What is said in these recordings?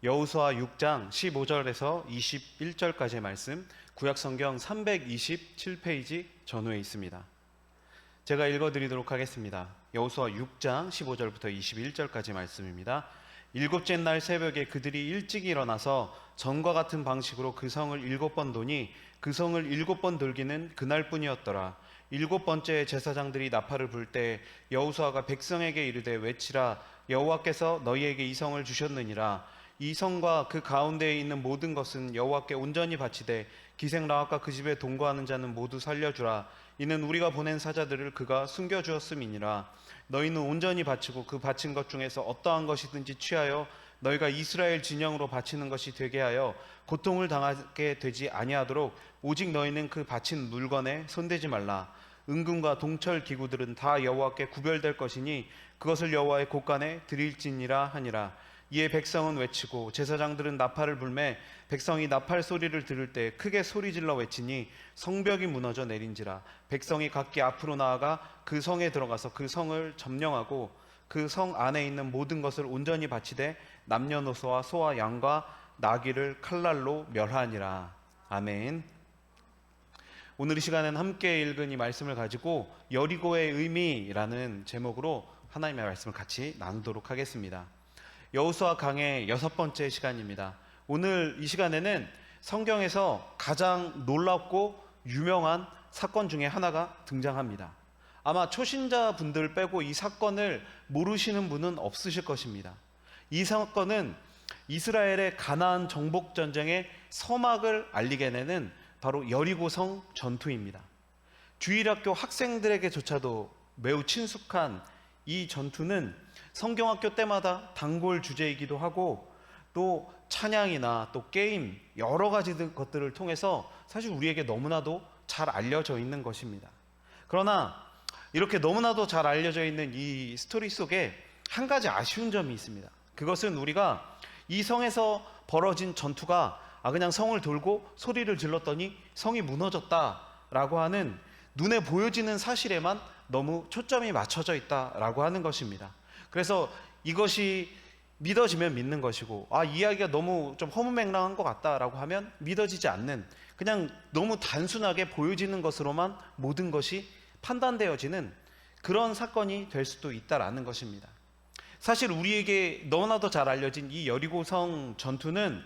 여호수아 6장 15절에서 21절까지의 말씀, 구약성경 327페이지 전후에 있습니다. 제가 읽어드리도록 하겠습니다. 여호수아 6장 15절부터 21절까지 말씀입니다. 일곱째 날 새벽에 그들이 일찍 일어나서 전과 같은 방식으로 그 성을 7번 도니 그 성을 7번 돌기는 그날뿐이었더라. 7번째 제사장들이 나팔을 불 때 여호수아가 백성에게 이르되 외치라. 여호와께서 너희에게 이 성을 주셨느니라. 이 성과 그 가운데에 있는 모든 것은 여호와께 온전히 바치되 기생 라합과 그 집에 동거하는 자는 모두 살려주라. 이는 우리가 보낸 사자들을 그가 숨겨주었음이니라. 너희는 온전히 바치고 그 바친 것 중에서 어떠한 것이든지 취하여 너희가 이스라엘 진영으로 바치는 것이 되게 하여 고통을 당하게 되지 아니하도록 오직 너희는 그 바친 물건에 손대지 말라. 은금과 동철 기구들은 다 여호와께 구별될 것이니 그것을 여호와의 곳간에 드릴지니라 하니라. 이에 백성은 외치고 제사장들은 나팔을 불매 백성이 나팔 소리를 들을 때 크게 소리질러 외치니 성벽이 무너져 내린지라. 백성이 각기 앞으로 나아가 그 성에 들어가서 그 성을 점령하고 그 성 안에 있는 모든 것을 온전히 바치되 남녀노소와 소와 양과 나귀를 칼날로 멸하니라. 아멘. 오늘 이 시간에는 함께 읽은 이 말씀을 가지고 여리고의 의미라는 제목으로 하나님의 말씀을 같이 나누도록 하겠습니다. 여호수아 강의 6번째 시간입니다. 오늘 이 시간에는 성경에서 가장 놀랍고 유명한 사건 중에 하나가 등장합니다. 아마 초신자분들 빼고 이 사건을 모르시는 분은 없으실 것입니다. 이 사건은 이스라엘의 가나안 정복 전쟁의 서막을 알리게 되는 바로 여리고성 전투입니다. 주일학교 학생들에게조차도 매우 친숙한 이 전투는 성경학교 때마다 단골 주제이기도 하고 또 찬양이나 또 게임 여러 가지 것들을 통해서 사실 우리에게 너무나도 잘 알려져 있는 것입니다. 그러나 이렇게 너무나도 잘 알려져 있는 이 스토리 속에 한 가지 아쉬운 점이 있습니다. 그것은 우리가 이 성에서 벌어진 전투가 그냥 성을 돌고 소리를 질렀더니 성이 무너졌다라고 하는 눈에 보여지는 사실에만 너무 초점이 맞춰져 있다라고 하는 것입니다. 그래서 이것이 믿어지면 믿는 것이고 이야기가 너무 좀 허무맹랑한 것 같다라고 하면 믿어지지 않는, 그냥 너무 단순하게 보여지는 것으로만 모든 것이 판단되어지는 그런 사건이 될 수도 있다라는 것입니다. 사실 우리에게 너무나도 잘 알려진 이 여리고성 전투는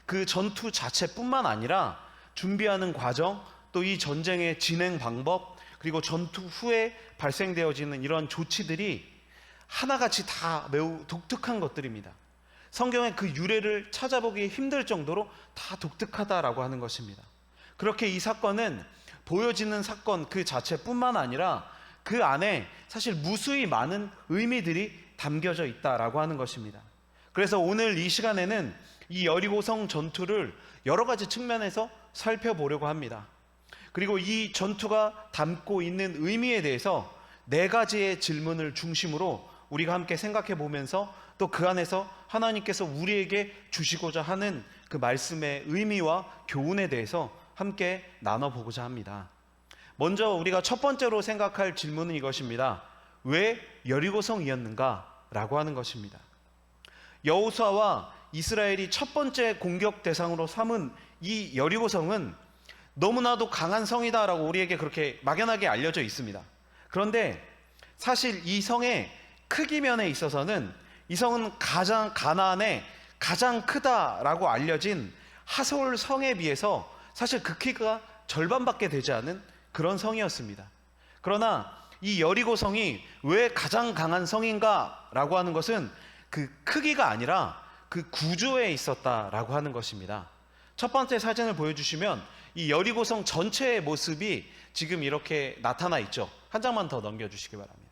그 전투 자체뿐만 아니라 준비하는 과정, 또 이 전쟁의 진행 방법, 그리고 전투 후에 발생되어지는 이런 조치들이 하나같이 다 매우 독특한 것들입니다. 성경의 그 유래를 찾아보기 힘들 정도로 다 독특하다라고 하는 것입니다. 그렇게 이 사건은 보여지는 사건 그 자체뿐만 아니라 그 안에 사실 무수히 많은 의미들이 담겨져 있다라고 하는 것입니다. 그래서 오늘 이 시간에는 이 여리고성 전투를 여러 가지 측면에서 살펴보려고 합니다. 그리고 이 전투가 담고 있는 의미에 대해서 4가지의 질문을 중심으로 우리가 함께 생각해 보면서 또 그 안에서 하나님께서 우리에게 주시고자 하는 그 말씀의 의미와 교훈에 대해서 함께 나눠보고자 합니다. 먼저 우리가 첫 번째로 생각할 질문은 이것입니다. 왜 여리고성이었는가? 라고 하는 것입니다. 여호수아와 이스라엘이 첫 번째 공격 대상으로 삼은 이 여리고성은 너무나도 강한 성이다라고 우리에게 그렇게 막연하게 알려져 있습니다. 그런데 사실 이 성의 크기면에 있어서는 이 성은 가나안의 가장 크다라고 알려진 하솔 성에 비해서 사실 그 키가 절반밖에 되지 않은 그런 성이었습니다. 그러나 이 여리고 성이 왜 가장 강한 성인가 라고 하는 것은 그 크기가 아니라 그 구조에 있었다라고 하는 것입니다. 첫 번째 사진을 보여주시면 이 여리고 성 전체의 모습이 지금 이렇게 나타나 있죠. 한 장만 더 넘겨주시기 바랍니다.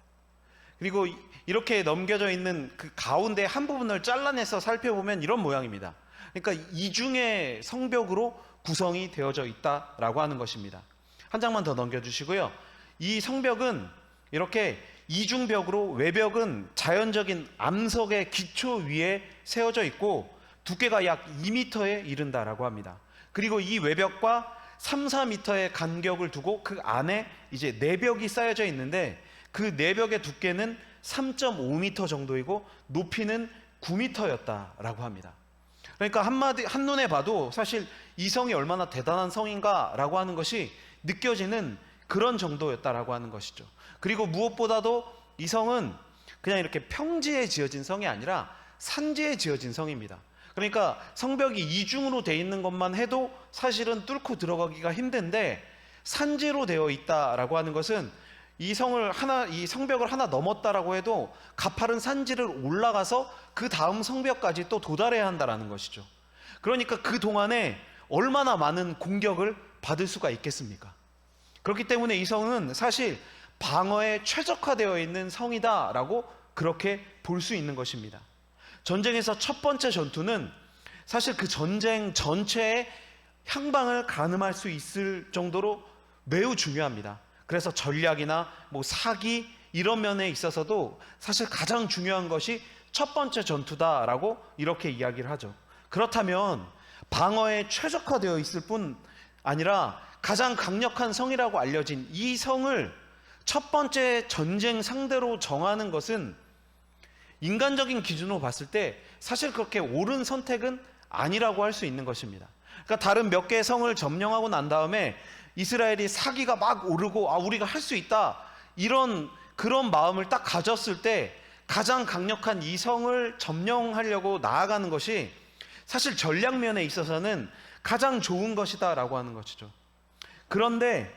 그리고 이렇게 넘겨져 있는 그 가운데 한 부분을 잘라내서 살펴보면 이런 모양입니다. 그러니까 이중의 성벽으로 구성이 되어져 있다라고 하는 것입니다. 한 장만 더 넘겨주시고요. 이 성벽은 이렇게 이중벽으로 외벽은 자연적인 암석의 기초 위에 세워져 있고 두께가 약 2m에 이른다라고 합니다. 그리고 이 외벽과 3, 4m의 간격을 두고 그 안에 이제 내벽이 쌓여져 있는데 그 내벽의 두께는 3.5m 정도이고 높이는 9m였다라고 합니다. 그러니까 한눈에 봐도 사실 이 성이 얼마나 대단한 성인가라고 하는 것이 느껴지는 그런 정도였다라고 하는 것이죠. 그리고 무엇보다도 이 성은 그냥 이렇게 평지에 지어진 성이 아니라 산지에 지어진 성입니다. 그러니까 성벽이 이중으로 되어 있는 것만 해도 사실은 뚫고 들어가기가 힘든데, 산지로 되어 있다라고 하는 것은 이 성벽을 하나 넘었다라고 해도 가파른 산지를 올라가서 그 다음 성벽까지 또 도달해야 한다라는 것이죠. 그러니까 그 동안에 얼마나 많은 공격을 받을 수가 있겠습니까? 그렇기 때문에 이 성은 사실 방어에 최적화되어 있는 성이다라고 그렇게 볼 수 있는 것입니다. 전쟁에서 첫 번째 전투는 사실 그 전쟁 전체의 향방을 가늠할 수 있을 정도로 매우 중요합니다. 그래서 전략이나 사기 이런 면에 있어서도 사실 가장 중요한 것이 첫 번째 전투다라고 이렇게 이야기를 하죠. 그렇다면 방어에 최적화되어 있을 뿐 아니라 가장 강력한 성이라고 알려진 이 성을 첫 번째 전쟁 상대로 정하는 것은 인간적인 기준으로 봤을 때 사실 그렇게 옳은 선택은 아니라고 할 수 있는 것입니다. 그러니까 다른 몇 개의 성을 점령하고 난 다음에 이스라엘이 사기가 막 오르고 우리가 할 수 있다 그런 마음을 딱 가졌을 때 가장 강력한 이 성을 점령하려고 나아가는 것이 사실 전략면에 있어서는 가장 좋은 것이다 라고 하는 것이죠. 그런데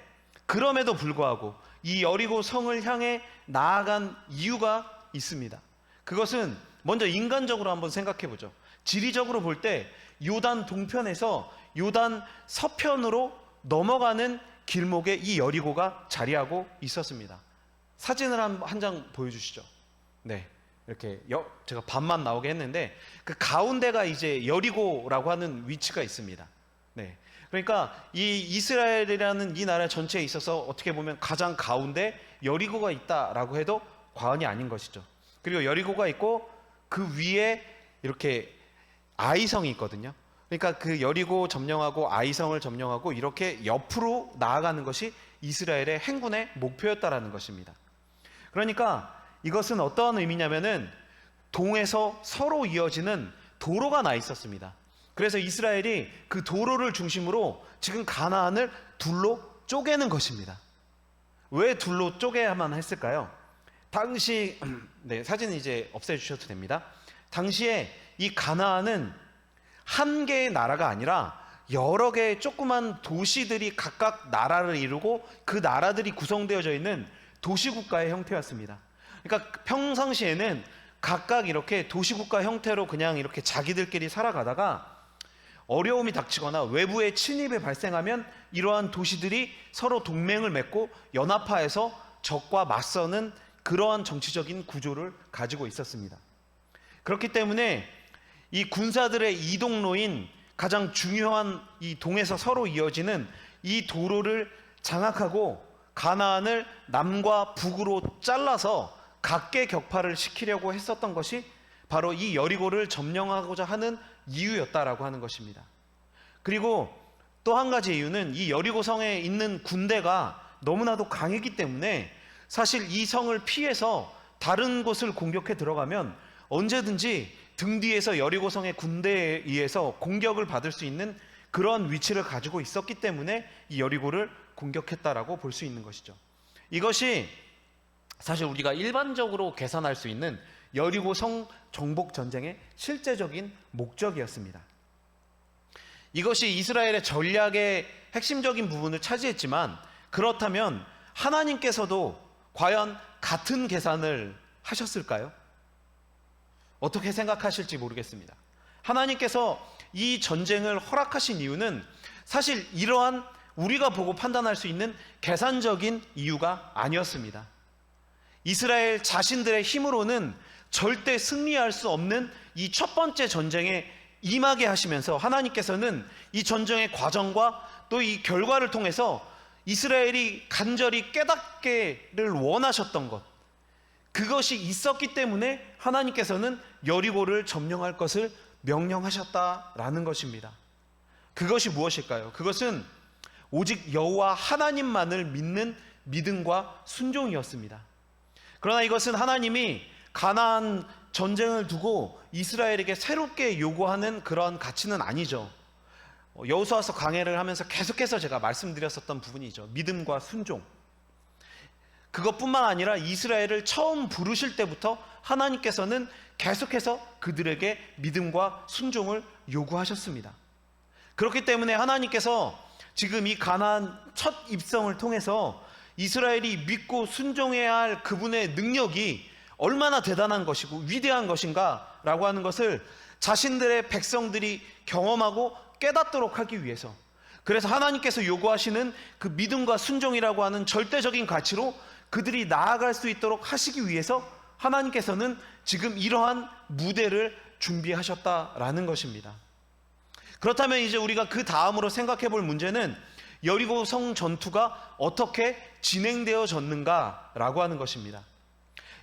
그럼에도 불구하고 이 여리고 성을 향해 나아간 이유가 있습니다. 그것은 먼저 인간적으로 한번 생각해 보죠. 지리적으로 볼 때 요단 동편에서 요단 서편으로 넘어가는 길목에 이 여리고가 자리하고 있었습니다. 사진을 한 장 보여주시죠. 네, 이렇게 제가 반만 나오게 했는데 그 가운데가 이제 여리고라고 하는 위치가 있습니다. 네, 그러니까 이 이스라엘이라는 이 나라 전체에 있어서 어떻게 보면 가장 가운데 여리고가 있다라고 해도 과언이 아닌 것이죠. 그리고 여리고가 있고 그 위에 이렇게 아이성이 있거든요. 그러니까 그 여리고 점령하고 아이성을 점령하고 이렇게 옆으로 나아가는 것이 이스라엘의 행군의 목표였다라는 것입니다. 그러니까 이것은 어떠한 의미냐면은 동에서 서로 이어지는 도로가 나 있었습니다. 그래서 이스라엘이 그 도로를 중심으로 지금 가나안을 둘로 쪼개는 것입니다. 왜 둘로 쪼개야만 했을까요? 당시 사진은 이제 없애주셔도 됩니다. 당시에 이 가나안은 한 개의 나라가 아니라 여러 개의 조그만 도시들이 각각 나라를 이루고 그 나라들이 구성되어져 있는 도시국가의 형태였습니다. 그러니까 평상시에는 각각 이렇게 도시국가 형태로 그냥 이렇게 자기들끼리 살아가다가 어려움이 닥치거나 외부의 침입이 발생하면 이러한 도시들이 서로 동맹을 맺고 연합하여서 적과 맞서는 그러한 정치적인 구조를 가지고 있었습니다. 그렇기 때문에 이 군사들의 이동로인 가장 중요한 이 동에서 서로 이어지는 이 도로를 장악하고 가나안을 남과 북으로 잘라서 각계 격파를 시키려고 했었던 것이 바로 이 여리고를 점령하고자 하는 이유였다라고 하는 것입니다. 그리고 또 한 가지 이유는 이 여리고 성에 있는 군대가 너무나도 강했기 때문에 사실 이 성을 피해서 다른 곳을 공격해 들어가면 언제든지 등 뒤에서 여리고 성의 군대에 의해서 공격을 받을 수 있는 그런 위치를 가지고 있었기 때문에 이 여리고를 공격했다라고 볼 수 있는 것이죠. 이것이 사실 우리가 일반적으로 계산할 수 있는 여리고 성 정복 전쟁의 실제적인 목적이었습니다. 이것이 이스라엘의 전략의 핵심적인 부분을 차지했지만, 그렇다면 하나님께서도 과연 같은 계산을 하셨을까요? 어떻게 생각하실지 모르겠습니다. 하나님께서 이 전쟁을 허락하신 이유는 사실 이러한 우리가 보고 판단할 수 있는 계산적인 이유가 아니었습니다. 이스라엘 자신들의 힘으로는 절대 승리할 수 없는 이 첫 번째 전쟁에 임하게 하시면서 하나님께서는 이 전쟁의 과정과 또 이 결과를 통해서 이스라엘이 간절히 깨닫기를 원하셨던 것, 그것이 있었기 때문에 하나님께서는 여리고를 점령할 것을 명령하셨다라는 것입니다. 그것이 무엇일까요? 그것은 오직 여호와 하나님만을 믿는 믿음과 순종이었습니다. 그러나 이것은 하나님이 가나안 전쟁을 두고 이스라엘에게 새롭게 요구하는 그런 가치는 아니죠. 여호수아서 강해를 하면서 계속해서 제가 말씀드렸었던 부분이죠. 믿음과 순종. 그것뿐만 아니라 이스라엘을 처음 부르실 때부터 하나님께서는 계속해서 그들에게 믿음과 순종을 요구하셨습니다. 그렇기 때문에 하나님께서 지금 이 가나안 첫 입성을 통해서 이스라엘이 믿고 순종해야 할 그분의 능력이 얼마나 대단한 것이고 위대한 것인가 라고 하는 것을 자신들의 백성들이 경험하고 깨닫도록 하기 위해서, 그래서 하나님께서 요구하시는 그 믿음과 순종이라고 하는 절대적인 가치로 그들이 나아갈 수 있도록 하시기 위해서 하나님께서는 지금 이러한 무대를 준비하셨다라는 것입니다. 그렇다면 이제 우리가 그 다음으로 생각해 볼 문제는 여리고성 전투가 어떻게 진행되어졌는가라고 하는 것입니다.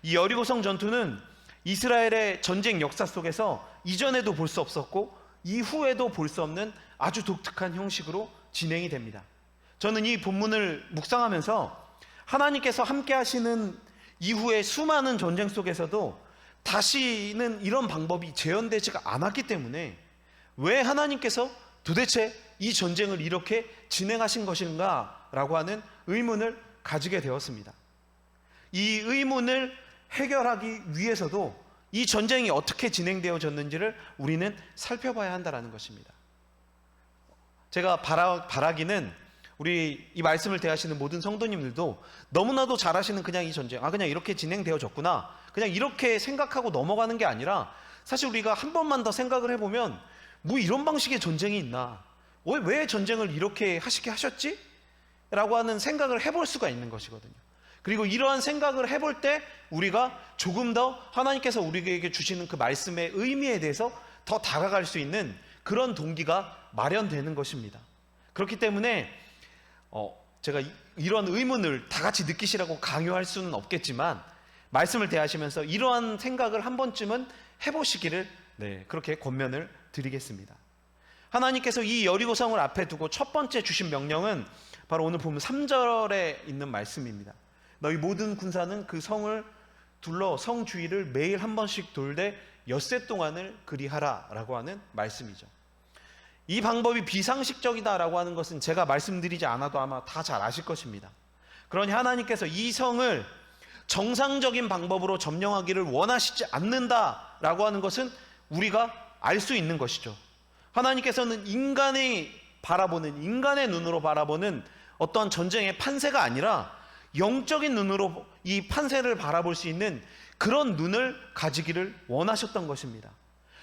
이 여리고성 전투는 이스라엘의 전쟁 역사 속에서 이전에도 볼 수 없었고 이후에도 볼 수 없는 아주 독특한 형식으로 진행이 됩니다. 저는 이 본문을 묵상하면서 하나님께서 함께 하시는 이후의 수많은 전쟁 속에서도 다시는 이런 방법이 재현되지가 않았기 때문에 왜 하나님께서 도대체 이 전쟁을 이렇게 진행하신 것인가 라고 하는 의문을 가지게 되었습니다. 이 의문을 해결하기 위해서도 이 전쟁이 어떻게 진행되어졌는지를 우리는 살펴봐야 한다는 것입니다. 제가 바라기는 우리 이 말씀을 대하시는 모든 성도님들도 너무나도 잘 아시는 그냥 이 전쟁, 그냥 이렇게 진행되어졌구나, 그냥 이렇게 생각하고 넘어가는 게 아니라, 사실 우리가 한 번만 더 생각을 해보면 뭐 이런 방식의 전쟁이 있나, 왜 전쟁을 이렇게 하시게 하셨지? 라고 하는 생각을 해볼 수가 있는 것이거든요. 그리고 이러한 생각을 해볼 때 우리가 조금 더 하나님께서 우리에게 주시는 그 말씀의 의미에 대해서 더 다가갈 수 있는 그런 동기가 마련되는 것입니다. 그렇기 때문에 제가 이런 의문을 다 같이 느끼시라고 강요할 수는 없겠지만 말씀을 대하시면서 이러한 생각을 한 번쯤은 해보시기를 그렇게 권면을 드리겠습니다. 하나님께서 이 여리고성을 앞에 두고 첫 번째 주신 명령은 바로 오늘 보면 3절에 있는 말씀입니다. 너희 모든 군사는 그 성을 둘러 성 주위를 매일 한 번씩 돌되 엿새 동안을 그리하라 라고 하는 말씀이죠. 이 방법이 비상식적이다라고 하는 것은 제가 말씀드리지 않아도 아마 다 잘 아실 것입니다. 그러니 하나님께서 이 성을 정상적인 방법으로 점령하기를 원하시지 않는다라고 하는 것은 우리가 알 수 있는 것이죠. 하나님께서는 인간의 눈으로 바라보는 어떤 전쟁의 판세가 아니라 영적인 눈으로 이 판세를 바라볼 수 있는 그런 눈을 가지기를 원하셨던 것입니다.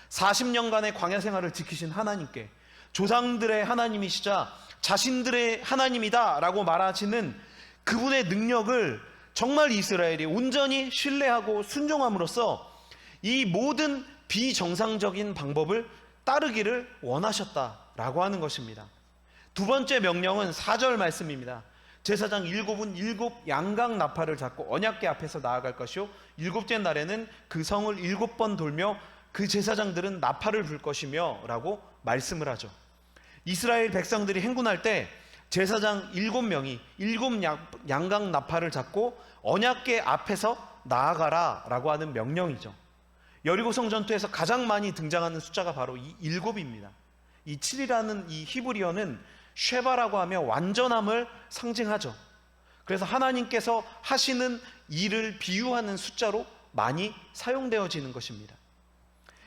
40년간의 광야 생활을 지키신 하나님께 조상들의 하나님이시자 자신들의 하나님이다 라고 말하시는 그분의 능력을 정말 이스라엘이 온전히 신뢰하고 순종함으로써 이 모든 비정상적인 방법을 따르기를 원하셨다라고 하는 것입니다. 두 번째 명령은 4절 말씀입니다. 제사장 7은 7 양각 나팔을 잡고 언약궤 앞에서 나아갈 것이요 7째 날에는 그 성을 7번 돌며 그 제사장들은 나팔을 불 것이며 라고 말씀을 하죠. 이스라엘 백성들이 행군할 때 제사장 7명이 7 양각 나팔을 잡고 언약궤 앞에서 나아가라 라고 하는 명령이죠. 여리고성 전투에서 가장 많이 등장하는 숫자가 바로 이 7입니다. 이 7이라는 이 히브리어는 쉐바라고 하며 완전함을 상징하죠. 그래서 하나님께서 하시는 일을 비유하는 숫자로 많이 사용되어지는 것입니다.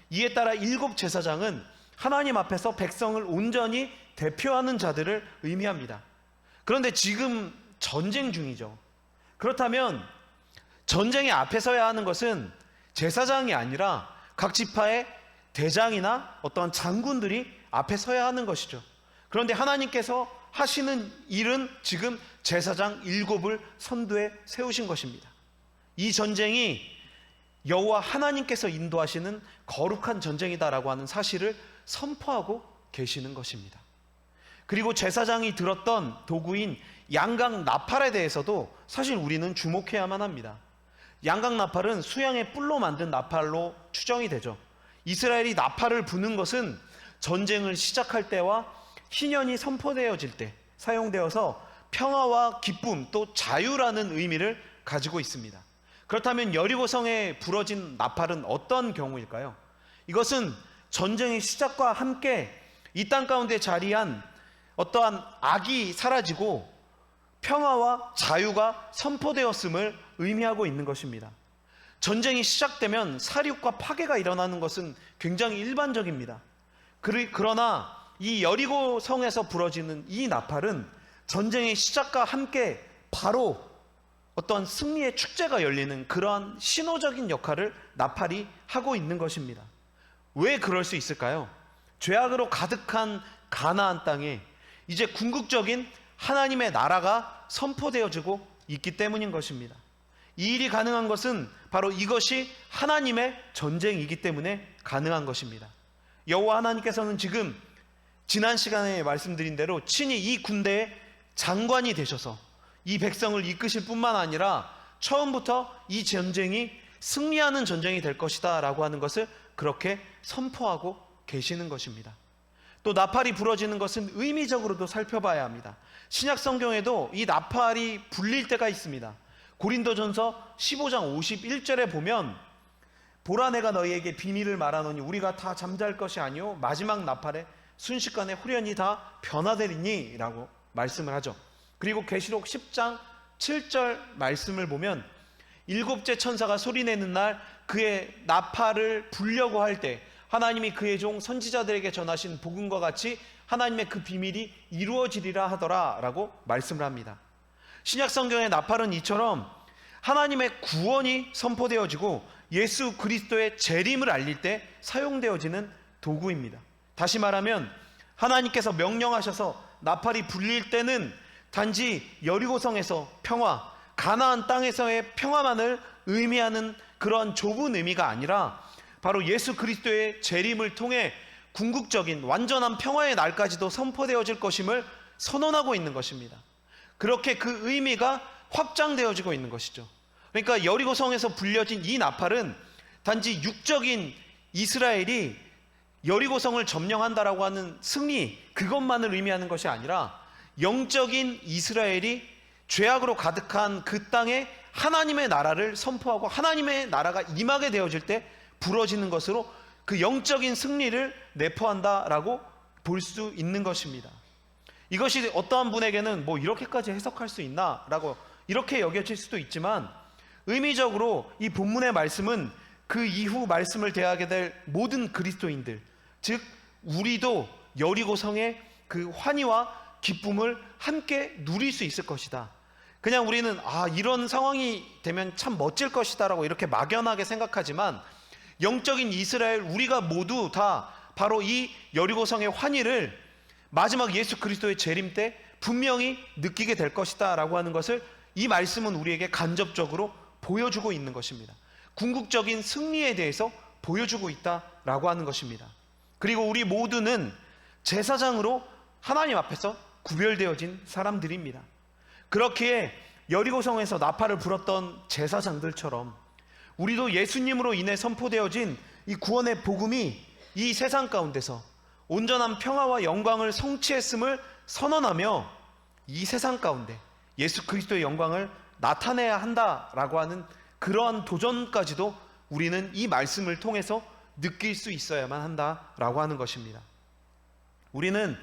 이에 따라 7 제사장은 하나님 앞에서 백성을 온전히 대표하는 자들을 의미합니다. 그런데 지금 전쟁 중이죠. 그렇다면 전쟁의 앞에 서야 하는 것은 제사장이 아니라 각 지파의 대장이나 어떤 장군들이 앞에 서야 하는 것이죠. 그런데 하나님께서 하시는 일은 지금 제사장 7을 선두에 세우신 것입니다. 이 전쟁이 여호와 하나님께서 인도하시는 거룩한 전쟁이다라고 하는 사실을 선포하고 계시는 것입니다. 그리고 제사장이 들었던 도구인 양각 나팔에 대해서도 사실 우리는 주목해야만 합니다. 양각 나팔은 수양의 뿔로 만든 나팔로 추정이 되죠. 이스라엘이 나팔을 부는 것은 전쟁을 시작할 때와 희년이 선포되어질 때 사용되어서 평화와 기쁨 또 자유라는 의미를 가지고 있습니다. 그렇다면 여리고성에 부러진 나팔은 어떤 경우일까요? 이것은 전쟁의 시작과 함께 이 땅 가운데 자리한 어떠한 악이 사라지고 평화와 자유가 선포되었음을 의미하고 있는 것입니다. 전쟁이 시작되면 사륙과 파괴가 일어나는 것은 굉장히 일반적입니다. 그러나 이 여리고성에서 부러지는 이 나팔은 전쟁의 시작과 함께 바로 어떤 승리의 축제가 열리는 그러한 신호적인 역할을 나팔이 하고 있는 것입니다. 왜 그럴 수 있을까요? 죄악으로 가득한 가나안 땅에 이제 궁극적인 하나님의 나라가 선포되어지고 있기 때문인 것입니다. 이 일이 가능한 것은 바로 이것이 하나님의 전쟁이기 때문에 가능한 것입니다. 여호와 하나님께서는 지금 지난 시간에 말씀드린 대로 친히 이 군대의 장관이 되셔서 이 백성을 이끄실 뿐만 아니라 처음부터 이 전쟁이 승리하는 전쟁이 될 것이다 라고 하는 것을 그렇게 선포하고 계시는 것입니다. 또 나팔이 부러지는 것은 의미적으로도 살펴봐야 합니다. 신약 성경에도 이 나팔이 불릴 때가 있습니다. 고린도전서 15장 51절에 보면 보라 내가 너희에게 비밀을 말하노니 우리가 다 잠잘 것이 아니요 마지막 나팔에 순식간에 후련히 다 변화되리니 라고 말씀을 하죠. 그리고 계시록 10장 7절 말씀을 보면 일곱째 천사가 소리내는 날 그의 나팔을 불려고 할 때 하나님이 그의 종 선지자들에게 전하신 복음과 같이 하나님의 그 비밀이 이루어지리라 하더라 라고 말씀을 합니다. 신약 성경의 나팔은 이처럼 하나님의 구원이 선포되어지고 예수 그리스도의 재림을 알릴 때 사용되어지는 도구입니다. 다시 말하면 하나님께서 명령하셔서 나팔이 불릴 때는 단지 여리고성에서 평화, 가나안 땅에서의 평화만을 의미하는 그런 좁은 의미가 아니라 바로 예수 그리스도의 재림을 통해 궁극적인 완전한 평화의 날까지도 선포되어질 것임을 선언하고 있는 것입니다. 그렇게 그 의미가 확장되어지고 있는 것이죠. 그러니까 여리고성에서 불려진 이 나팔은 단지 육적인 이스라엘이 여리고성을 점령한다라고 하는 승리, 그것만을 의미하는 것이 아니라 영적인 이스라엘이 죄악으로 가득한 그 땅에 하나님의 나라를 선포하고 하나님의 나라가 임하게 되어질 때 부러지는 것으로 그 영적인 승리를 내포한다라고 볼 수 있는 것입니다. 이것이 어떠한 분에게는 뭐 이렇게까지 해석할 수 있나 라고 이렇게 여겨질 수도 있지만 의미적으로 이 본문의 말씀은 그 이후 말씀을 대하게 될 모든 그리스도인들, 즉 우리도 여리고성의 그 환희와 기쁨을 함께 누릴 수 있을 것이다. 그냥 우리는 이런 상황이 되면 참 멋질 것이다 라고 이렇게 막연하게 생각하지만 영적인 이스라엘 우리가 모두 다 바로 이 여리고성의 환희를 마지막 예수 그리스도의 재림 때 분명히 느끼게 될 것이다 라고 하는 것을 이 말씀은 우리에게 간접적으로 보여주고 있는 것입니다. 궁극적인 승리에 대해서 보여주고 있다라고 하는 것입니다. 그리고 우리 모두는 제사장으로 하나님 앞에서 구별되어진 사람들입니다. 그렇기에 여리고성에서 나팔을 불었던 제사장들처럼 우리도 예수님으로 인해 선포되어진 이 구원의 복음이 이 세상 가운데서 온전한 평화와 영광을 성취했음을 선언하며 이 세상 가운데 예수 그리스도의 영광을 나타내야 한다라고 하는 그러한 도전까지도 우리는 이 말씀을 통해서 느낄 수 있어야만 한다라고 하는 것입니다. 우리는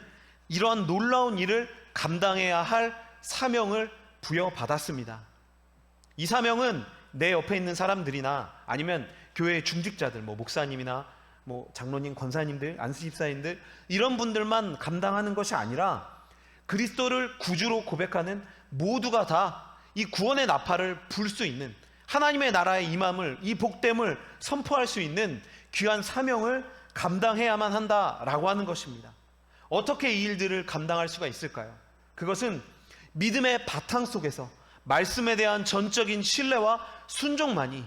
이러한 놀라운 일을 감당해야 할 사명을 부여받았습니다. 이 사명은 내 옆에 있는 사람들이나 아니면 교회의 중직자들, 목사님이나 장로님, 권사님들, 안수집사님들 이런 분들만 감당하는 것이 아니라 그리스도를 구주로 고백하는 모두가 다 이 구원의 나팔을 불 수 있는 하나님의 나라의 임함을, 이 복됨을 선포할 수 있는 귀한 사명을 감당해야만 한다라고 하는 것입니다. 어떻게 이 일들을 감당할 수가 있을까요? 그것은 믿음의 바탕 속에서 말씀에 대한 전적인 신뢰와 순종만이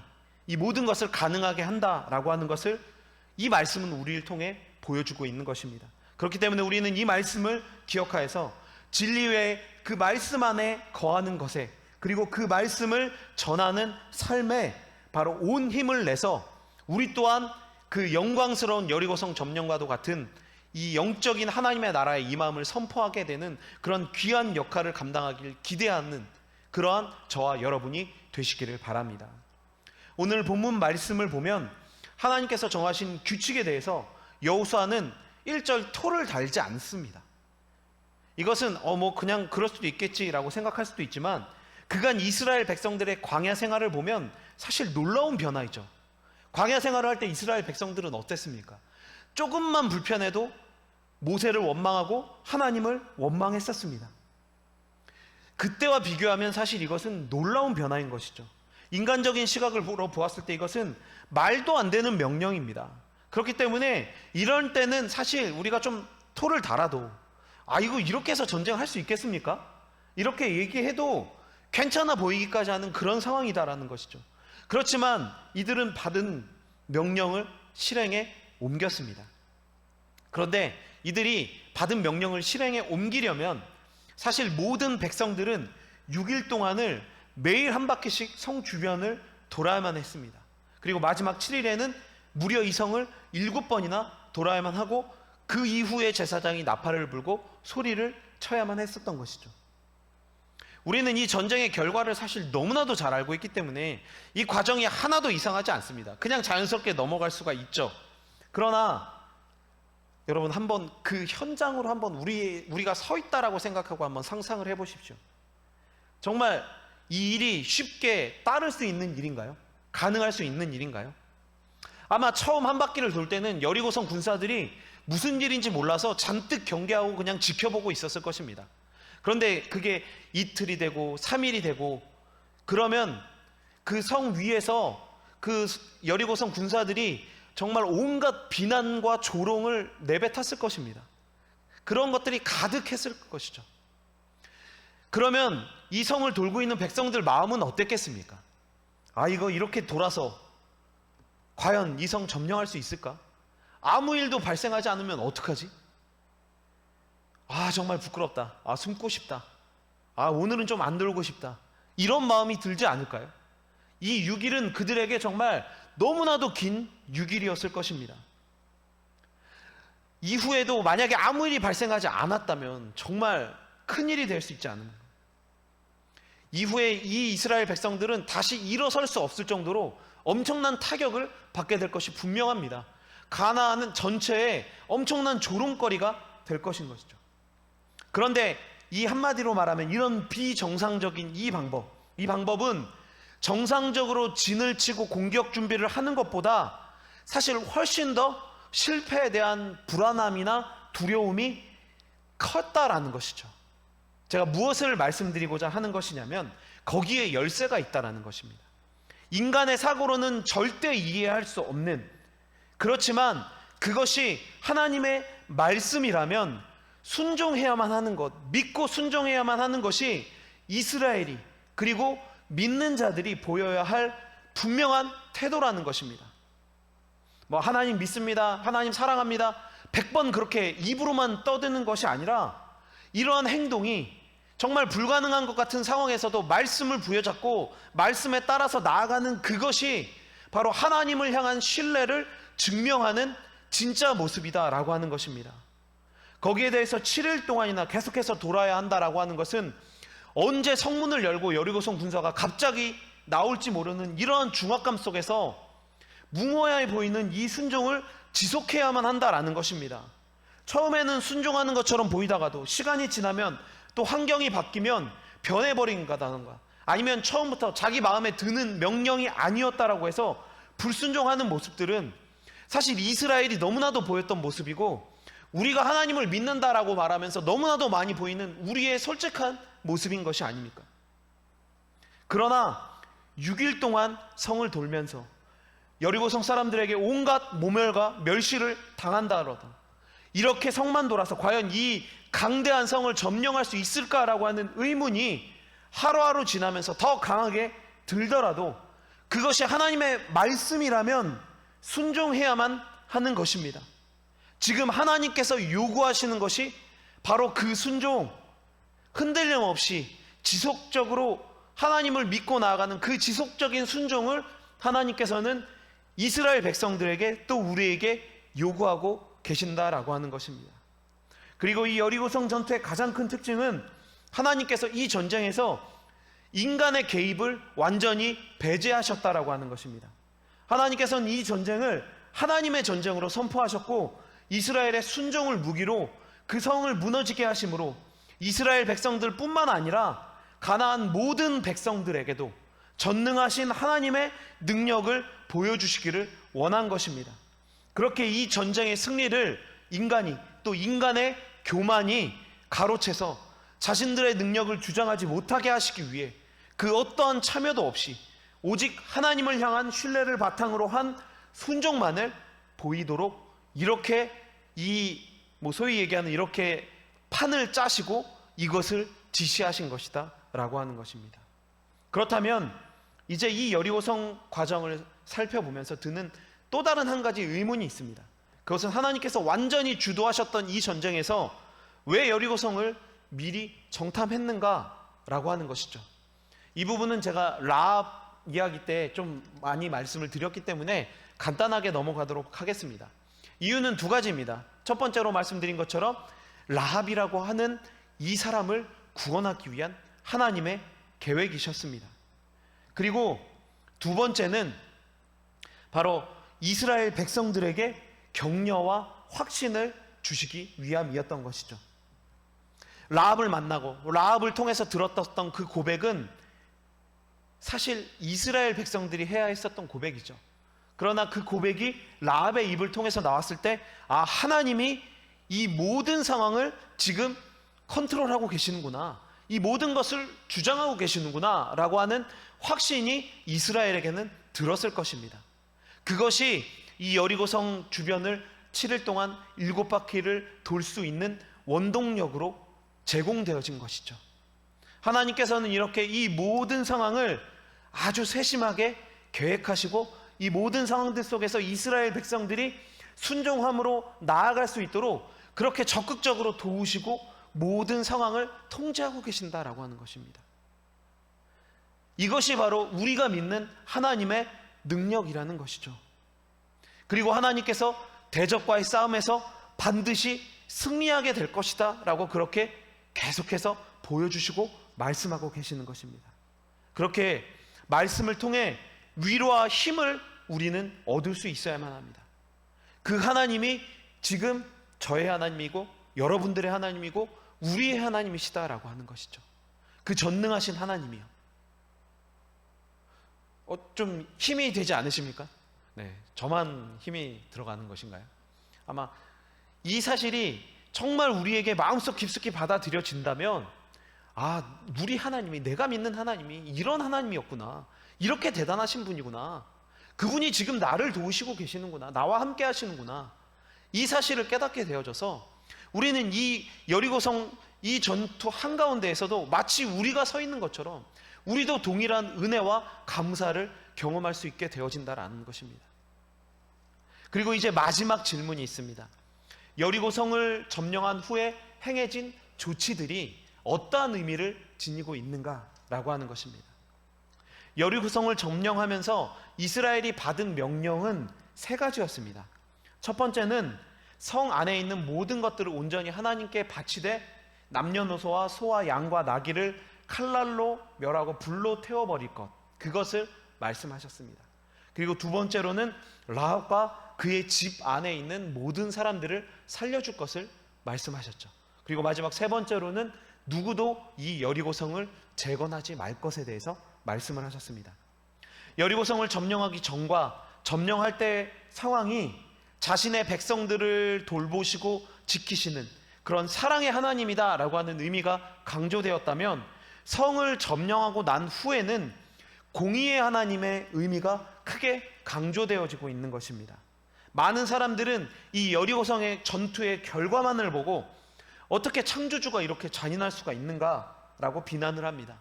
이 모든 것을 가능하게 한다라고 하는 것을 이 말씀은 우리를 통해 보여주고 있는 것입니다. 그렇기 때문에 우리는 이 말씀을 기억하여서 진리 외에 그 말씀 안에 거하는 것에, 그리고 그 말씀을 전하는 삶에 바로 온 힘을 내서 우리 또한 그 영광스러운 여리고성 점령과도 같은 이 영적인 하나님의 나라의 임함을 선포하게 되는 그런 귀한 역할을 감당하길 기대하는 그러한 저와 여러분이 되시기를 바랍니다. 오늘 본문 말씀을 보면 하나님께서 정하신 규칙에 대해서 여호수아는 1절 토를 달지 않습니다. 이것은 뭐 그냥 그럴 수도 있겠지라고 생각할 수도 있지만 그간 이스라엘 백성들의 광야 생활을 보면 사실 놀라운 변화이죠. 광야 생활을 할 때 이스라엘 백성들은 어땠습니까? 조금만 불편해도 모세를 원망하고 하나님을 원망했었습니다. 그때와 비교하면 사실 이것은 놀라운 변화인 것이죠. 인간적인 시각으로 보았을 때 이것은 말도 안 되는 명령입니다. 그렇기 때문에 이런 때는 사실 우리가 좀 토를 달아도 이거 이렇게 해서 전쟁할 수 있겠습니까? 이렇게 얘기해도 괜찮아 보이기까지 하는 그런 상황이다라는 것이죠. 그렇지만 이들은 받은 명령을 실행에 옮겼습니다. 그런데 이들이 받은 명령을 실행에 옮기려면 사실 모든 백성들은 6일 동안을 매일 한 바퀴씩 성 주변을 돌아야만 했습니다. 그리고 마지막 7일에는 무려 이 성을 7번이나 돌아야만 하고 그 이후에 제사장이 나팔을 불고 소리를 쳐야만 했었던 것이죠. 우리는 이 전쟁의 결과를 사실 너무나도 잘 알고 있기 때문에 이 과정이 하나도 이상하지 않습니다. 그냥 자연스럽게 넘어갈 수가 있죠. 그러나 여러분 한번 그 현장으로 한번 우리가 서 있다라고 생각하고 한번 상상을 해보십시오. 정말 이 일이 쉽게 따를 수 있는 일인가요? 가능할 수 있는 일인가요? 아마 처음 한 바퀴를 돌 때는 여리고성 군사들이 무슨 일인지 몰라서 잔뜩 경계하고 그냥 지켜보고 있었을 것입니다. 그런데 그게 이틀이 되고 3일이 되고 그러면 그 성 위에서 그 여리고성 군사들이 정말 온갖 비난과 조롱을 내뱉었을 것입니다. 그런 것들이 가득했을 것이죠. 그러면 이 성을 돌고 있는 백성들 마음은 어땠겠습니까? 이거 이렇게 돌아서 과연 이 성 점령할 수 있을까? 아무 일도 발생하지 않으면 어떡하지? 정말 부끄럽다. 숨고 싶다. 오늘은 좀 안 돌고 싶다. 이런 마음이 들지 않을까요? 이 6일은 그들에게 정말 너무나도 긴 6일이었을 것입니다. 이후에도 만약에 아무 일이 발생하지 않았다면 정말 큰일이 될 수 있지 않은가. 이후에 이 이스라엘 백성들은 다시 일어설 수 없을 정도로 엄청난 타격을 받게 될 것이 분명합니다. 가나안은 전체에 엄청난 조롱거리가 될 것인 것이죠. 그런데 이 한마디로 말하면 이런 비정상적인 이 방법은 정상적으로 진을 치고 공격 준비를 하는 것보다 사실 훨씬 더 실패에 대한 불안함이나 두려움이 컸다라는 것이죠. 제가 무엇을 말씀드리고자 하는 것이냐면 거기에 열쇠가 있다라는 것입니다. 인간의 사고로는 절대 이해할 수 없는, 그렇지만 그것이 하나님의 말씀이라면 순종해야만 하는 것, 믿고 순종해야만 하는 것이 이스라엘이 그리고 믿는 자들이 보여야 할 분명한 태도라는 것입니다. 하나님 믿습니다, 하나님 사랑합니다 100번 그렇게 입으로만 떠드는 것이 아니라 이러한 행동이 정말 불가능한 것 같은 상황에서도 말씀을 부여잡고 말씀에 따라서 나아가는 그것이 바로 하나님을 향한 신뢰를 증명하는 진짜 모습이다라고 하는 것입니다. 거기에 대해서 7일 동안이나 계속해서 돌아야 한다라고 하는 것은 언제 성문을 열고 여리고성 군사가 갑자기 나올지 모르는 이러한 중압감 속에서 무모해 보이는 이 순종을 지속해야만 한다라는 것입니다. 처음에는 순종하는 것처럼 보이다가도 시간이 지나면 또 환경이 바뀌면 변해버린다던가 아니면 처음부터 자기 마음에 드는 명령이 아니었다라고 해서 불순종하는 모습들은 사실 이스라엘이 너무나도 보였던 모습이고 우리가 하나님을 믿는다라고 말하면서 너무나도 많이 보이는 우리의 솔직한 모습인 것이 아닙니까? 그러나 6일 동안 성을 돌면서 여리고성 사람들에게 온갖 모멸과 멸시를 당한다라도 이렇게 성만 돌아서 과연 이 강대한 성을 점령할 수 있을까라고 하는 의문이 하루하루 지나면서 더 강하게 들더라도 그것이 하나님의 말씀이라면 순종해야만 하는 것입니다. 지금 하나님께서 요구하시는 것이 바로 그 순종, 흔들림 없이 지속적으로 하나님을 믿고 나아가는 그 지속적인 순종을 하나님께서는 이스라엘 백성들에게 또 우리에게 요구하고 계신다라고 하는 것입니다. 그리고 이 여리고성 전투의 가장 큰 특징은 하나님께서 이 전쟁에서 인간의 개입을 완전히 배제하셨다라고 하는 것입니다. 하나님께서는 이 전쟁을 하나님의 전쟁으로 선포하셨고, 이스라엘의 순종을 무기로 그 성을 무너지게 하심으로 이스라엘 백성들뿐만 아니라 가나안 모든 백성들에게도 전능하신 하나님의 능력을 보여주시기를 원한 것입니다. 그렇게 이 전쟁의 승리를 인간이, 또 인간의 교만이 가로채서 자신들의 능력을 주장하지 못하게 하시기 위해 그 어떠한 참여도 없이 오직 하나님을 향한 신뢰를 바탕으로 한 순종만을 보이도록 이렇게 소위 얘기하는 이렇게 판을 짜시고 이것을 지시하신 것이다 라고 하는 것입니다. 그렇다면 이제 이 여리고성 과정을 살펴보면서 드는 또 다른 한 가지 의문이 있습니다. 그것은 하나님께서 완전히 주도하셨던 이 전쟁에서 왜 여리고성을 미리 정탐했는가 라고 하는 것이죠. 이 부분은 제가 라합 이야기 때 좀 많이 말씀을 드렸기 때문에 간단하게 넘어가도록 하겠습니다. 이유는 두 가지입니다. 첫 번째로 말씀드린 것처럼 라합이라고 하는 이 사람을 구원하기 위한 하나님의 계획이셨습니다. 그리고 두 번째는 바로 이스라엘 백성들에게 격려와 확신을 주시기 위함이었던 것이죠. 라합을 만나고 라합을 통해서 들었던 그 고백은 사실 이스라엘 백성들이 해야 했었던 고백이죠. 그러나 그 고백이 라합의 입을 통해서 나왔을 때, 하나님이 이 모든 상황을 지금 컨트롤하고 계시는구나, 이 모든 것을 주장하고 계시는구나 라고 하는 확신이 이스라엘에게는 들었을 것입니다. 그것이 이 여리고성 주변을 7일 동안 7바퀴를 돌 수 있는 원동력으로 제공되어진 것이죠. 하나님께서는 이렇게 이 모든 상황을 아주 세심하게 계획하시고 이 모든 상황들 속에서 이스라엘 백성들이 순종함으로 나아갈 수 있도록 그렇게 적극적으로 도우시고 모든 상황을 통제하고 계신다라고 하는 것입니다. 이것이 바로 우리가 믿는 하나님의 능력이라는 것이죠. 그리고 하나님께서 대적과의 싸움에서 반드시 승리하게 될 것이다 라고 그렇게 계속해서 보여주시고 말씀하고 계시는 것입니다. 그렇게 말씀을 통해 위로와 힘을 우리는 얻을 수 있어야만 합니다. 그 하나님이 지금 저의 하나님이고 여러분들의 하나님이고 우리의 하나님이시다라고 하는 것이죠. 그 전능하신 하나님이요. 좀 힘이 되지 않으십니까? 네, 저만 힘이 들어가는 것인가요? 아마 이 사실이 정말 우리에게 마음속 깊숙이 받아들여진다면, 우리 하나님이, 내가 믿는 하나님이 이런 하나님이었구나, 이렇게 대단하신 분이구나, 그분이 지금 나를 도우시고 계시는구나, 나와 함께 하시는구나, 이 사실을 깨닫게 되어져서 우리는 이 여리고성 이 전투 한가운데에서도 마치 우리가 서 있는 것처럼 우리도 동일한 은혜와 감사를 경험할 수 있게 되어진다라는 것입니다. 그리고 이제 마지막 질문이 있습니다. 여리고성을 점령한 후에 행해진 조치들이 어떠한 의미를 지니고 있는가라고 하는 것입니다. 여리고성을 점령하면서 이스라엘이 받은 명령은 세 가지였습니다. 첫 번째는 성 안에 있는 모든 것들을 온전히 하나님께 바치되 남녀노소와 소와 양과 나귀를 칼날로 멸하고 불로 태워버릴 것, 그것을 말씀하셨습니다. 그리고 두 번째로는 라합과 그의 집 안에 있는 모든 사람들을 살려줄 것을 말씀하셨죠. 그리고 마지막 세 번째로는 누구도 이 여리고성을 재건하지 말 것에 대해서 말씀을 하셨습니다. 여리고성을 점령하기 전과 점령할 때 상황이 자신의 백성들을 돌보시고 지키시는 그런 사랑의 하나님이다라고 하는 의미가 강조되었다면, 성을 점령하고 난 후에는 공의의 하나님의 의미가 크게 강조되어지고 있는 것입니다. 많은 사람들은 이 여리고성의 전투의 결과만을 보고 어떻게 창조주가 이렇게 잔인할 수가 있는가라고 비난을 합니다.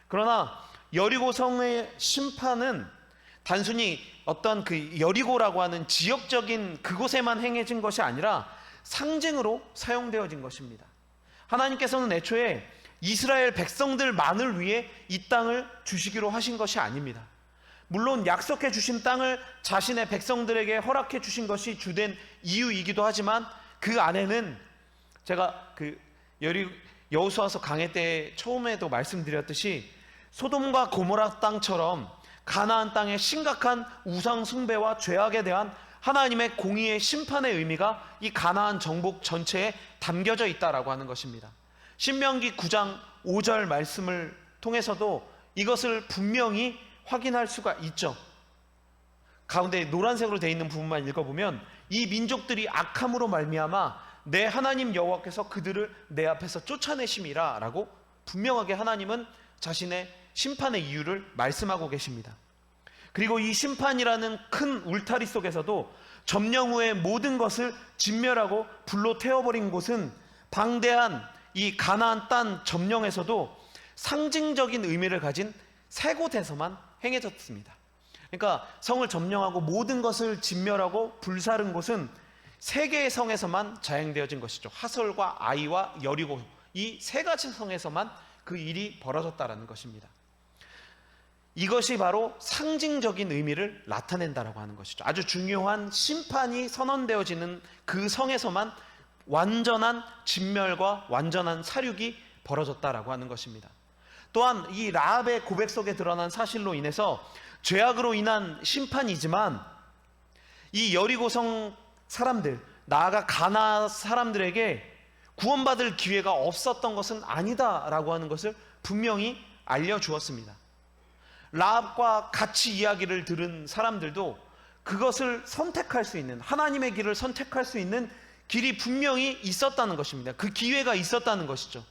그러나 여리고성의 심판은 단순히 어떤 그 여리고라고 하는 지역적인 그곳에만 행해진 것이 아니라 상징으로 사용되어진 것입니다. 하나님께서는 애초에 이스라엘 백성들만을 위해 이 땅을 주시기로 하신 것이 아닙니다. 물론 약속해 주신 땅을 자신의 백성들에게 허락해 주신 것이 주된 이유이기도 하지만, 그 안에는 제가 여호수아서 강해 때 처음에도 말씀드렸듯이 소돔과 고모라 땅처럼 가나안 땅의 심각한 우상 숭배와 죄악에 대한 하나님의 공의의 심판의 의미가 이 가나안 정복 전체에 담겨져 있다라고 하는 것입니다. 신명기 9장 5절 말씀을 통해서도 이것을 분명히 확인할 수가 있죠. 가운데 노란색으로 되어 있는 부분만 읽어보면 이 민족들이 악함으로 말미암아 내 하나님 여호와께서 그들을 내 앞에서 쫓아내심이라 라고 분명하게 하나님은 자신의 심판의 이유를 말씀하고 계십니다. 그리고 이 심판이라는 큰 울타리 속에서도 점령 후에 모든 것을 진멸하고 불로 태워버린 곳은 방대한 이 가나안 땅 점령에서도 상징적인 의미를 가진 세 곳에서만 행해졌습니다. 그러니까 성을 점령하고 모든 것을 진멸하고 불사른 곳은 세 개의 성에서만 자행되어진 것이죠. 하솔과 아이와 여리고, 이 세 가지 성에서만 그 일이 벌어졌다라는 것입니다. 이것이 바로 상징적인 의미를 나타낸다라고 하는 것이죠. 아주 중요한 심판이 선언되어지는 그 성에서만 완전한 진멸과 완전한 사륙이 벌어졌다라고 하는 것입니다. 또한 이 라합의 고백 속에 드러난 사실로 인해서 죄악으로 인한 심판이지만 이 여리고성 사람들, 나아가 가나 사람들에게 구원받을 기회가 없었던 것은 아니다라고 하는 것을 분명히 알려주었습니다. 라합과 같이 이야기를 들은 사람들도 그것을 선택할 수 있는, 하나님의 길을 선택할 수 있는 길이 분명히 있었다는 것입니다. 그 기회가 있었다는 것이죠.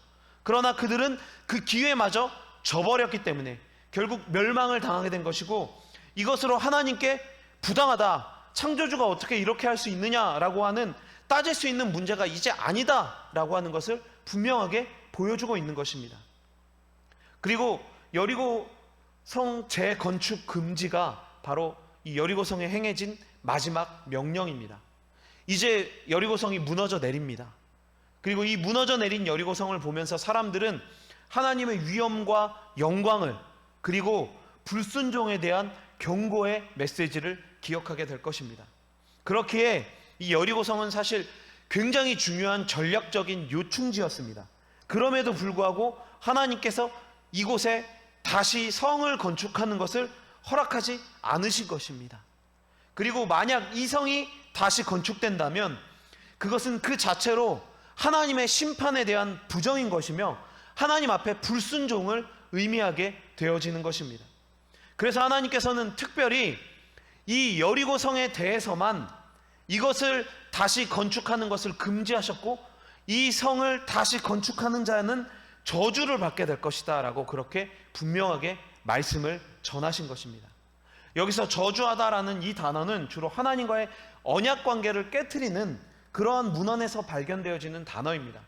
그러나 그들은 그 기회마저 저버렸기 때문에 결국 멸망을 당하게 된 것이고, 이것으로 하나님께 부당하다, 창조주가 어떻게 이렇게 할 수 있느냐라고 하는 따질 수 있는 문제가 이제 아니다라고 하는 것을 분명하게 보여주고 있는 것입니다. 그리고 여리고성 재건축 금지가 바로 이 여리고성에 행해진 마지막 명령입니다. 이제 여리고성이 무너져 내립니다. 그리고 이 무너져 내린 여리고성을 보면서 사람들은 하나님의 위엄과 영광을, 그리고 불순종에 대한 경고의 메시지를 기억하게 될 것입니다. 그렇기에 이 여리고성은 사실 굉장히 중요한 전략적인 요충지였습니다. 그럼에도 불구하고 하나님께서 이곳에 다시 성을 건축하는 것을 허락하지 않으신 것입니다. 그리고 만약 이 성이 다시 건축된다면 그것은 그 자체로 하나님의 심판에 대한 부정인 것이며 하나님 앞에 불순종을 의미하게 되어지는 것입니다. 그래서 하나님께서는 특별히 이 여리고성에 대해서만 이것을 다시 건축하는 것을 금지하셨고, 이 성을 다시 건축하는 자는 저주를 받게 될 것이다 라고 그렇게 분명하게 말씀을 전하신 것입니다. 여기서 저주하다라는 이 단어는 주로 하나님과의 언약 관계를 깨트리는 그러한 문헌에서 발견되어지는 단어입니다.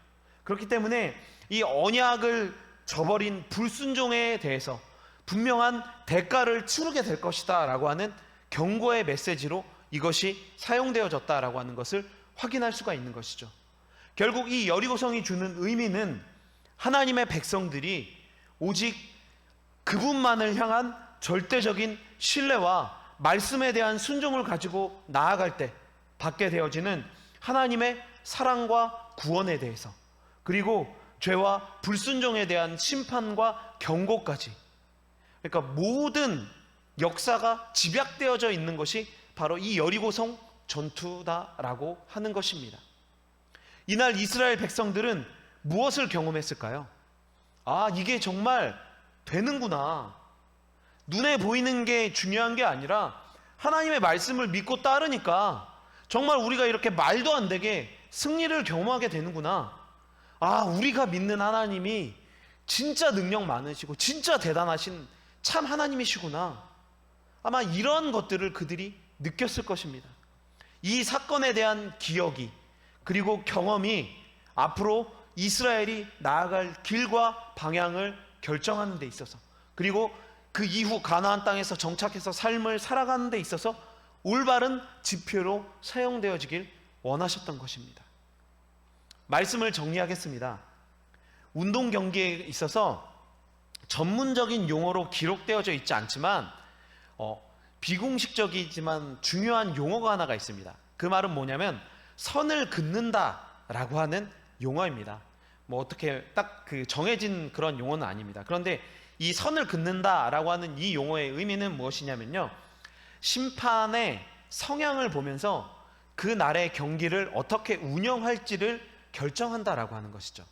그렇기 때문에 이 언약을 저버린 불순종에 대해서 분명한 대가를 치르게 될 것이다 라고 하는 경고의 메시지로 이것이 사용되어졌다라고 하는 것을 확인할 수가 있는 것이죠. 결국 이 여리고성이 주는 의미는 하나님의 백성들이 오직 그분만을 향한 절대적인 신뢰와 말씀에 대한 순종을 가지고 나아갈 때 받게 되어지는 하나님의 사랑과 구원에 대해서, 그리고 죄와 불순종에 대한 심판과 경고까지, 그러니까 모든 역사가 집약되어져 있는 것이 바로 이 여리고성 전투다라고 하는 것입니다. 이날 이스라엘 백성들은 무엇을 경험했을까요? 아, 이게 정말 되는구나. 눈에 보이는 게 중요한 게 아니라 하나님의 말씀을 믿고 따르니까 정말 우리가 이렇게 말도 안 되게 승리를 경험하게 되는구나. 아, 우리가 믿는 하나님이 진짜 능력 많으시고 진짜 대단하신 참 하나님이시구나. 아마 이런 것들을 그들이 느꼈을 것입니다. 이 사건에 대한 기억이, 그리고 경험이 앞으로 이스라엘이 나아갈 길과 방향을 결정하는 데 있어서, 그리고 그 이후 가나안 땅에서 정착해서 삶을 살아가는 데 있어서 올바른 지표로 사용되어지길 원하셨던 것입니다. 말씀을 정리하겠습니다. 운동 경기에 있어서 전문적인 용어로 기록되어져 있지 않지만 비공식적이지만 중요한 용어가 하나가 있습니다. 그 말은 뭐냐면 선을 긋는다라고 하는 용어입니다. 뭐 어떻게 딱 그 정해진 그런 용어는 아닙니다. 그런데 이 선을 긋는다라고 하는 이 용어의 의미는 무엇이냐면요, 심판의 성향을 보면서 그 날의 경기를 어떻게 운영할지를 결정한다라고 하는 것이죠.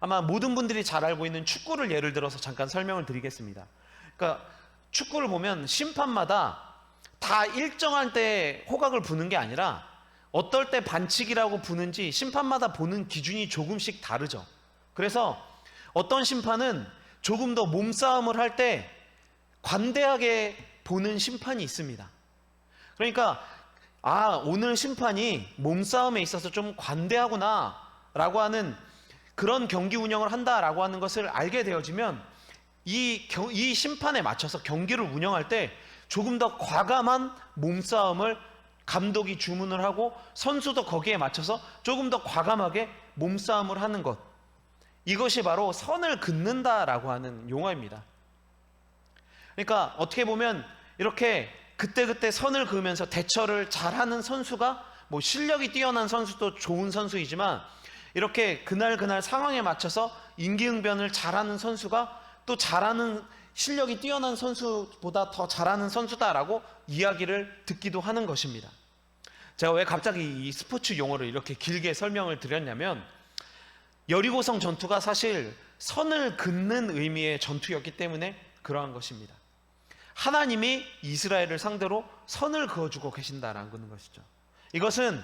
아마 모든 분들이 잘 알고 있는 축구를 예를 들어서 잠깐 설명을 드리겠습니다. 그러니까 축구를 보면 심판마다 다 일정한 때 호각을 부는 게 아니라 어떨 때 반칙이라고 부는지 심판마다 보는 기준이 조금씩 다르죠. 그래서 어떤 심판은 조금 더 몸싸움을 할 때 관대하게 보는 심판이 있습니다. 그러니까 오늘 심판이 몸싸움에 있어서 좀 관대하구나 라고 하는 그런 경기 운영을 한다라고 하는 것을 알게 되어지면 이 심판에 맞춰서 경기를 운영할 때 조금 더 과감한 몸싸움을 감독이 주문을 하고 선수도 거기에 맞춰서 조금 더 과감하게 몸싸움을 하는 것, 이것이 바로 선을 긋는다라고 하는 용어입니다. 그러니까 어떻게 보면 이렇게 그때그때 선을 그으면서 대처를 잘하는 선수가 뭐 실력이 뛰어난 선수도 좋은 선수이지만 이렇게 그날 상황에 맞춰서 임기응변을 잘하는 선수가 또 잘하는 실력이 뛰어난 선수보다 더 잘하는 선수다라고 이야기를 듣기도 하는 것입니다. 제가 왜 갑자기 이 스포츠 용어를 이렇게 길게 설명을 드렸냐면 여리고성 전투가 사실 선을 긋는 의미의 전투였기 때문에 그러한 것입니다. 하나님이 이스라엘을 상대로 선을 그어주고 계신다라는 것이죠. 이것은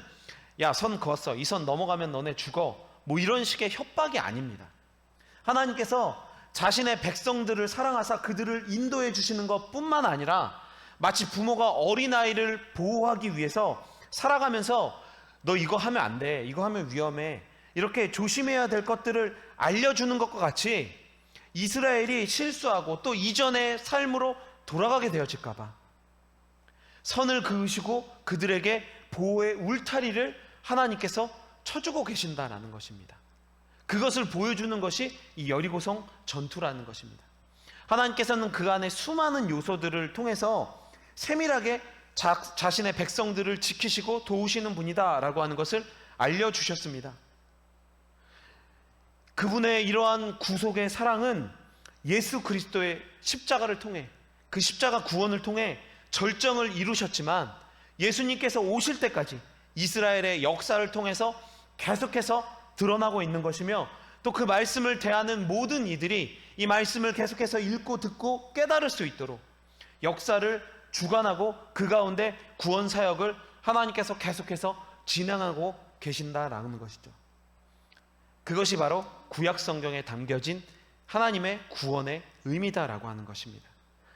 야, 선 그었어, 이 선 넘어가면 너네 죽어, 뭐 이런 식의 협박이 아닙니다. 하나님께서 자신의 백성들을 사랑하사 그들을 인도해 주시는 것뿐만 아니라 마치 부모가 어린아이를 보호하기 위해서 살아가면서 너 이거 하면 안 돼, 이거 하면 위험해, 이렇게 조심해야 될 것들을 알려주는 것과 같이 이스라엘이 실수하고 또 이전의 삶으로 돌아가게 되어질까봐 선을 그으시고 그들에게 보호의 울타리를 하나님께서 쳐주고 계신다라는 것입니다. 그것을 보여주는 것이 이 여리고성 전투라는 것입니다. 하나님께서는 그 안에 수많은 요소들을 통해서 세밀하게 자신의 백성들을 지키시고 도우시는 분이다라고 하는 것을 알려주셨습니다. 그분의 이러한 구속의 사랑은 예수 그리스도의 십자가를 통해, 그 십자가 구원을 통해 절정을 이루셨지만 예수님께서 오실 때까지 이스라엘의 역사를 통해서 계속해서 드러나고 있는 것이며 또 그 말씀을 대하는 모든 이들이 이 말씀을 계속해서 읽고 듣고 깨달을 수 있도록 역사를 주관하고 그 가운데 구원 사역을 하나님께서 계속해서 진행하고 계신다라는 것이죠. 그것이 바로 구약 성경에 담겨진 하나님의 구원의 의미다라고 하는 것입니다.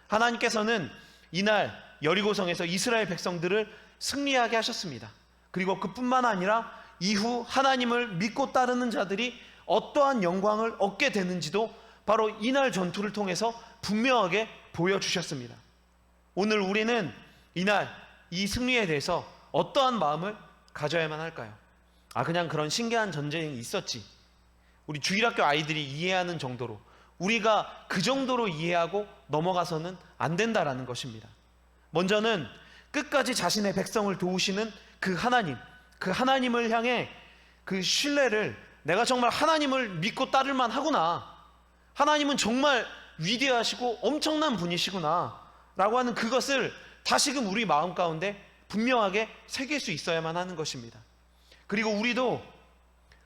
하나님께서는 이날 여리고성에서 이스라엘 백성들을 승리하게 하셨습니다. 그리고 그뿐만 아니라 이후 하나님을 믿고 따르는 자들이 어떠한 영광을 얻게 되는지도 바로 이날 전투를 통해서 분명하게 보여주셨습니다. 오늘 우리는 이날 이 승리에 대해서 어떠한 마음을 가져야만 할까요? 그냥 그런 신기한 전쟁이 있었지, 우리 주일학교 아이들이 이해하는 정도로, 우리가 그 정도로 이해하고 넘어가서는 안 된다라는 것입니다. 먼저는 끝까지 자신의 백성을 도우시는 그 하나님을 향해 그 신뢰를, 내가 정말 하나님을 믿고 따를만 하구나, 하나님은 정말 위대하시고 엄청난 분이시구나 라고 하는 그것을 다시금 우리 마음 가운데 분명하게 새길 수 있어야만 하는 것입니다. 그리고 우리도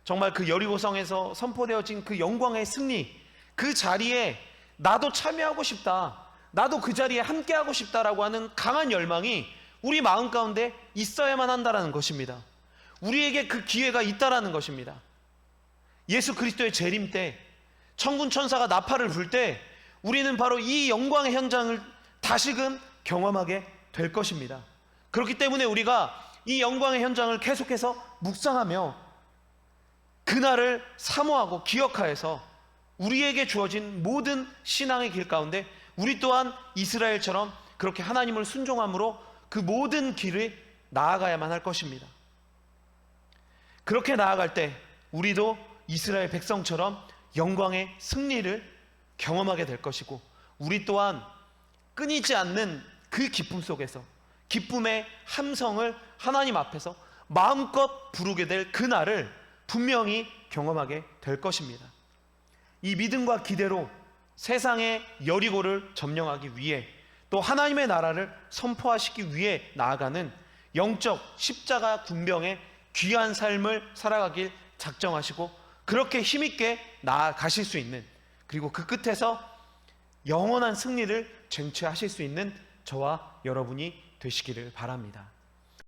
정말 그 여리고성에서 선포되어진 그 영광의 승리, 그 자리에 나도 참여하고 싶다, 나도 그 자리에 함께하고 싶다라고 하는 강한 열망이 우리 마음 가운데 있어야만 한다는 것입니다. 우리에게 그 기회가 있다라는 것입니다. 예수 그리스도의 재림 때 천군 천사가 나팔을 불 때 우리는 바로 이 영광의 현장을 다시금 경험하게 될 것입니다. 그렇기 때문에 우리가 이 영광의 현장을 계속해서 묵상하며 그날을 사모하고 기억하여서 우리에게 주어진 모든 신앙의 길 가운데 우리 또한 이스라엘처럼 그렇게 하나님을 순종함으로 그 모든 길을 나아가야만 할 것입니다. 그렇게 나아갈 때 우리도 이스라엘 백성처럼 영광의 승리를 경험하게 될 것이고, 우리 또한 끊이지 않는 그 기쁨 속에서 기쁨의 함성을 하나님 앞에서 마음껏 부르게 될 그날을 분명히 경험하게 될 것입니다. 이 믿음과 기대로 세상의 여리고를 점령하기 위해 또 하나님의 나라를 선포하시기 위해 나아가는 영적 십자가 군병의 귀한 삶을 살아가길 작정하시고 그렇게 힘있게 나아가실 수 있는, 그리고 그 끝에서 영원한 승리를 쟁취하실 수 있는 저와 여러분이 되시기를 바랍니다.